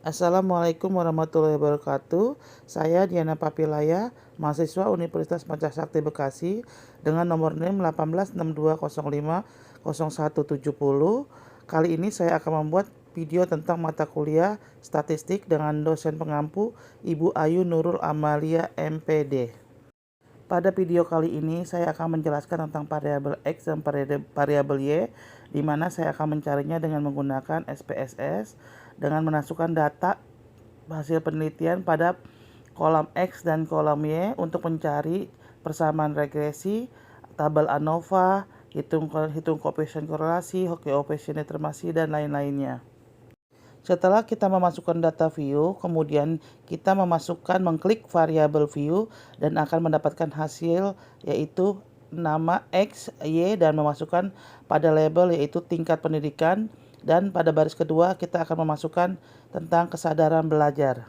Assalamualaikum warahmatullahi wabarakatuh. Saya Diana Papilaya, mahasiswa Universitas Pancasakti Bekasi dengan nomor NIM 1862050170. Kali ini saya akan membuat video tentang mata kuliah statistik dengan dosen pengampu Ibu Ayu Nurul Amalia MPD. Pada video kali ini saya akan menjelaskan tentang variabel X dan variabel Y, di mana saya akan mencarinya dengan menggunakan SPSS dengan memasukkan data hasil penelitian pada kolom X dan kolom Y untuk mencari persamaan regresi, tabel ANOVA, hitung koefisien korelasi, koefisien determinasi, dan lain-lainnya. Setelah kita memasukkan data view, kemudian kita mengklik variabel view dan akan mendapatkan hasil yaitu nama X, Y, dan memasukkan pada label yaitu tingkat pendidikan, dan pada baris kedua kita akan memasukkan tentang kesadaran belajar.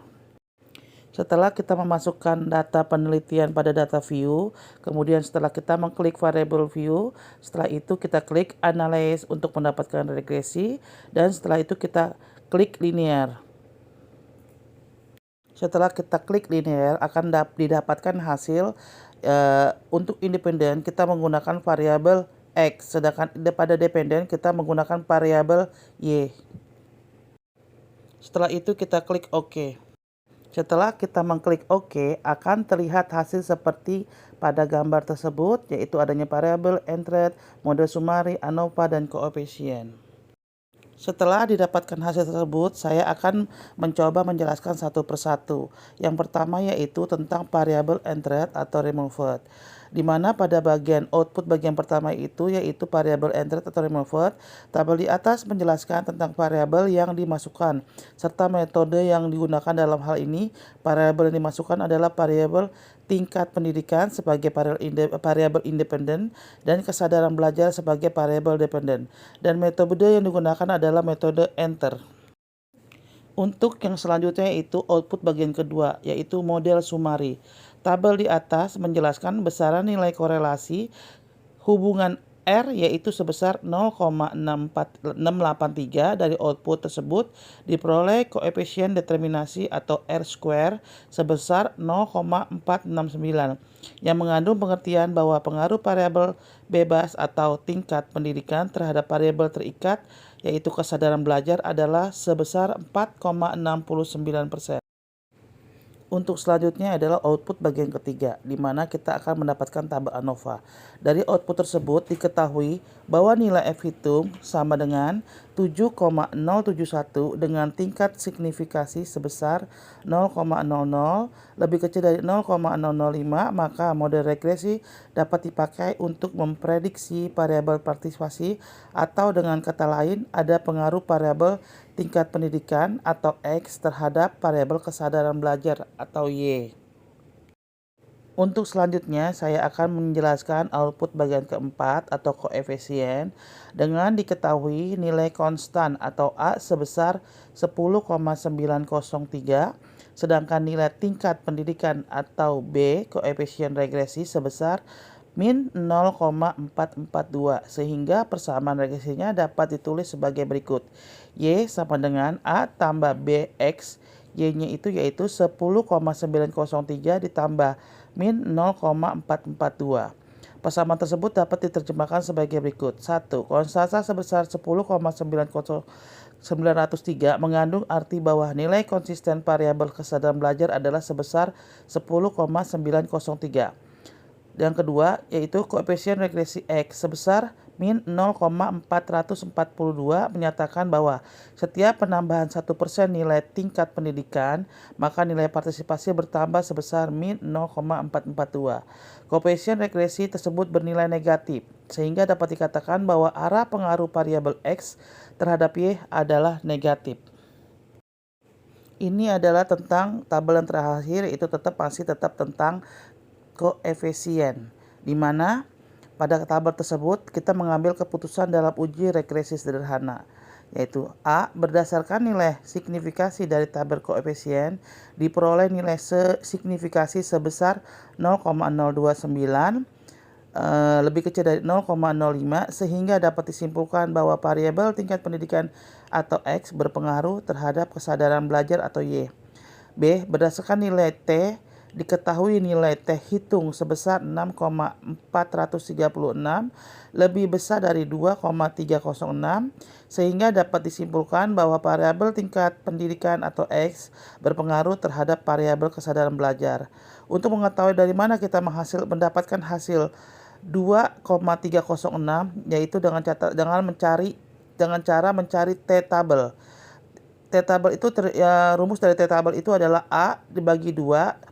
Setelah kita memasukkan data penelitian pada data view, kemudian setelah kita mengklik variable view, setelah itu kita klik analyze untuk mendapatkan regresi, dan setelah itu kita klik linear. Setelah kita klik linear akan didapatkan hasil untuk independen kita menggunakan variabel X, sedangkan pada dependen kita menggunakan variabel Y. Setelah itu kita klik OK. Setelah kita mengklik OK, akan terlihat hasil seperti pada gambar tersebut, yaitu adanya variabel, entret, model sumari, ANOVA, dan koefisien. Setelah didapatkan hasil tersebut, saya akan mencoba menjelaskan satu persatu. Yang pertama yaitu tentang variabel entret atau removed, di mana pada bagian output bagian pertama itu yaitu variabel entret atau removed. Tabel di atas menjelaskan tentang variabel yang dimasukkan serta metode yang digunakan. Dalam hal ini, variabel yang dimasukkan adalah variabel tingkat pendidikan sebagai variabel independen dan kesadaran belajar sebagai variabel dependen, dan metode yang digunakan adalah metode enter. Untuk yang selanjutnya yaitu output bagian kedua, yaitu model sumari. Tabel di atas menjelaskan besaran nilai korelasi hubungan R yaitu sebesar 0,683 dari output tersebut diperoleh koefisien determinasi atau R square sebesar 0,469 yang mengandung pengertian bahwa pengaruh variabel bebas atau tingkat pendidikan terhadap variabel terikat yaitu kesadaran belajar adalah sebesar 4,69%. Untuk selanjutnya adalah output bagian ketiga, di mana kita akan mendapatkan tabel ANOVA. Dari output tersebut diketahui bahwa nilai F hitung sama dengan 7,071 dengan tingkat signifikasi sebesar 0,00 lebih kecil dari 0,005, maka model regresi dapat dipakai untuk memprediksi variabel partisipasi, atau dengan kata lain ada pengaruh variabel tingkat pendidikan atau X terhadap variabel kesadaran belajar atau Y. Untuk selanjutnya saya akan menjelaskan output bagian keempat atau koefisien dengan diketahui nilai konstan atau A sebesar 10,903, sedangkan nilai tingkat pendidikan atau B koefisien regresi sebesar min 0,442, sehingga persamaan regresinya dapat ditulis sebagai berikut. Y sama dengan A tambah BX, Y-nya itu yaitu 10,903 ditambah min 0,442. Persamaan tersebut dapat diterjemahkan sebagai berikut. 1. Konstanta sebesar 10,903 mengandung arti bahwa nilai konsisten variabel kesadaran belajar adalah sebesar 10,903. Yang kedua yaitu koefisien regresi X sebesar min 0,442 menyatakan bahwa setiap penambahan 1% nilai tingkat pendidikan, maka nilai partisipasi bertambah sebesar min 0,442. Koefisien regresi tersebut bernilai negatif, sehingga dapat dikatakan bahwa arah pengaruh variabel X terhadap Y adalah negatif. Ini adalah tentang tabel yang terakhir, itu masih tetap tentang koefisien, di mana pada tabel tersebut kita mengambil keputusan dalam uji regresi sederhana, yaitu A berdasarkan nilai signifikasi dari tabel koefisien diperoleh nilai signifikasi sebesar 0,029 lebih kecil dari 0,05, sehingga dapat disimpulkan bahwa variabel tingkat pendidikan atau X berpengaruh terhadap kesadaran belajar atau Y. B. Berdasarkan nilai T, diketahui nilai T hitung sebesar 6,436 lebih besar dari 2,306 sehingga dapat disimpulkan bahwa variabel tingkat pendidikan atau X berpengaruh terhadap variabel kesadaran belajar. Untuk mengetahui dari mana kita mendapatkan hasil 2,306 yaitu dengan cara mencari T-tabel. T-tabel itu rumus dari T-tabel itu adalah A dibagi 2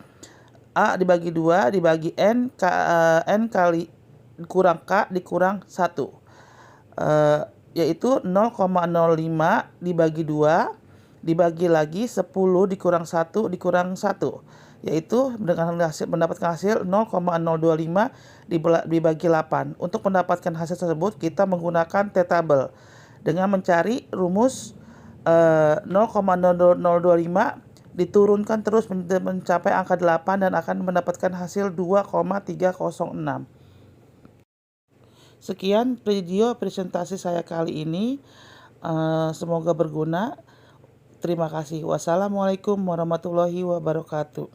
dibagi N kali kurang K dikurang 1, yaitu 0,05 dibagi 2 dibagi lagi 10 dikurang 1 dikurang 1, yaitu mendapatkan hasil 0,025 dibagi 8. Untuk mendapatkan hasil tersebut kita menggunakan T-tabel dengan mencari rumus 0,0025 diturunkan terus mencapai angka 8 dan akan mendapatkan hasil 2,306. Sekian video presentasi saya kali ini. Semoga berguna. Terima kasih. Wassalamualaikum warahmatullahi wabarakatuh.